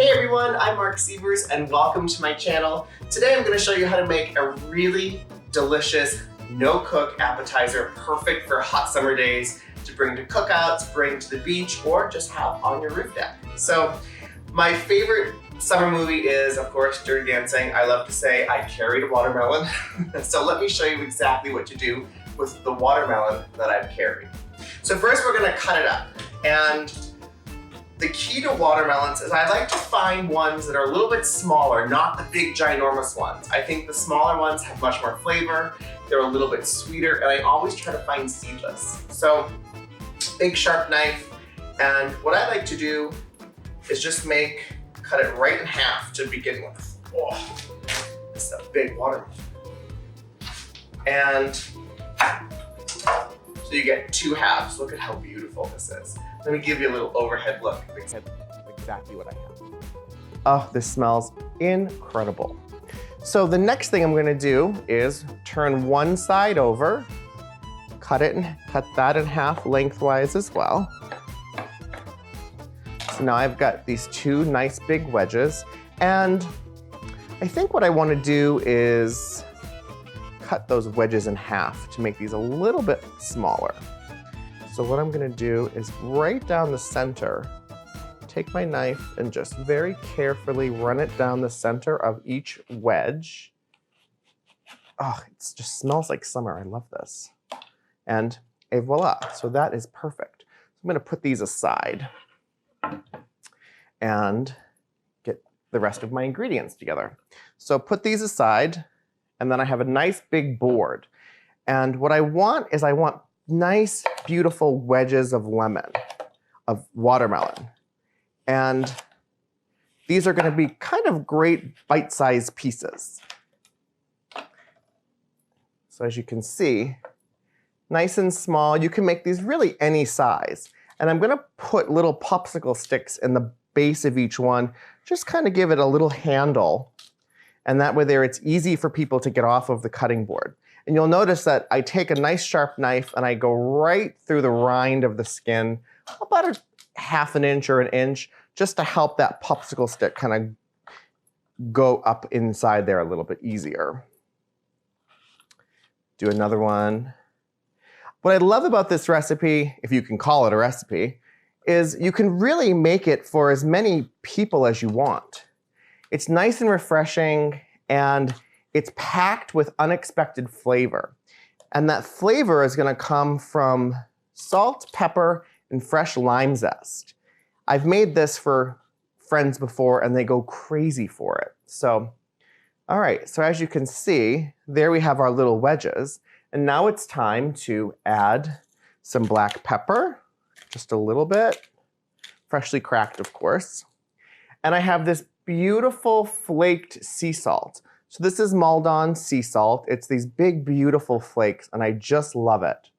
Hey everyone, I'm Mark Sievers and welcome to my channel. Today I'm going to show you how to make a really delicious no-cook appetizer perfect for hot summer days to bring to cookouts, bring to the beach, or just have on your roof deck. So my favorite summer movie is, of course, Dirty Dancing. I love to say I carried a watermelon. So let me show you exactly what to do with the watermelon that I've carried. So first we're going to cut it up. And the key to watermelons is I like to find ones that are a little bit smaller, not the big ginormous ones. I think the smaller ones have much more flavor, they're a little bit sweeter, and I always try to find seedless. So, big sharp knife, and what I like to do is just cut it right in half to begin with. Oh, this is a big watermelon. And so you get two halves. Look at how beautiful this is. Let me give you a little overhead look. Exactly what I have. Oh, this smells incredible. So the next thing I'm gonna do is turn one side over, cut that in half lengthwise as well. So now I've got these two nice big wedges, and I think what I wanna do is cut those wedges in half to make these a little bit smaller. So what I'm gonna do is right down the center, take my knife and just very carefully run it down the center of each wedge. Oh, it just smells like summer. I love this. And voila, so that is perfect. So I'm gonna put these aside and get the rest of my ingredients together. So put these aside, and then I have a nice big board. And what I want is nice, beautiful wedges of watermelon. And these are gonna be kind of great bite-sized pieces. So as you can see, nice and small. You can make these really any size. And I'm gonna put little popsicle sticks in the base of each one, just kind of give it a little handle. And that way there it's easy for people to get off of the cutting board. And you'll notice that I take a nice sharp knife and I go right through the rind of the skin, about a half an inch or an inch, just to help that popsicle stick kind of go up inside there a little bit easier. Do another one. What I love about this recipe, if you can call it a recipe, is you can really make it for as many people as you want. It's nice and refreshing, and it's packed with unexpected flavor. And that flavor is gonna come from salt, pepper, and fresh lime zest. I've made this for friends before and they go crazy for it. So, all right, so as you can see, there we have our little wedges. And now it's time to add some black pepper, just a little bit, freshly cracked, of course. And I have this beautiful flaked sea salt. So this is Maldon sea salt. It's these big, beautiful flakes, and I just love it.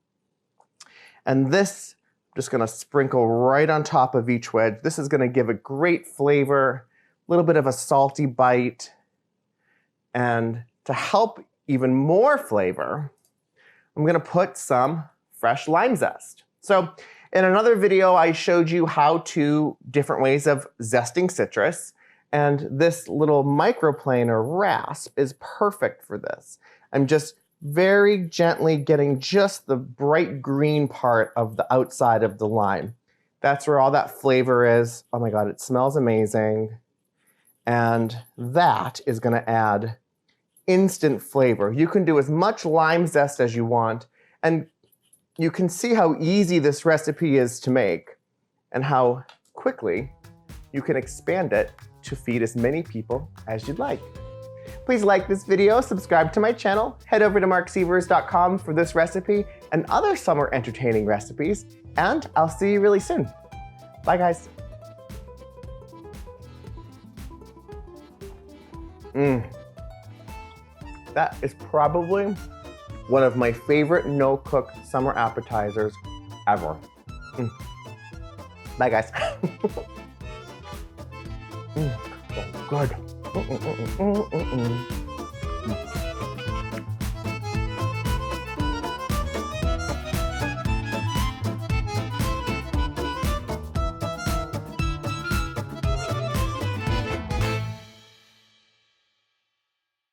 And this, I'm just gonna sprinkle right on top of each wedge. This is gonna give a great flavor, a little bit of a salty bite. And to help even more flavor, I'm gonna put some fresh lime zest. So in another video, I showed you different ways of zesting citrus. And this little microplane or rasp is perfect for this. I'm just very gently getting just the bright green part of the outside of the lime. That's where all that flavor is. Oh my God, it smells amazing. And that is gonna add instant flavor. You can do as much lime zest as you want, and you can see how easy this recipe is to make and how quickly you can expand it to feed as many people as you'd like. Please like this video, subscribe to my channel, head over to marksievers.com for this recipe and other summer entertaining recipes, and I'll see you really soon. Bye guys. That is probably one of my favorite no-cook summer appetizers ever. Bye guys. So good.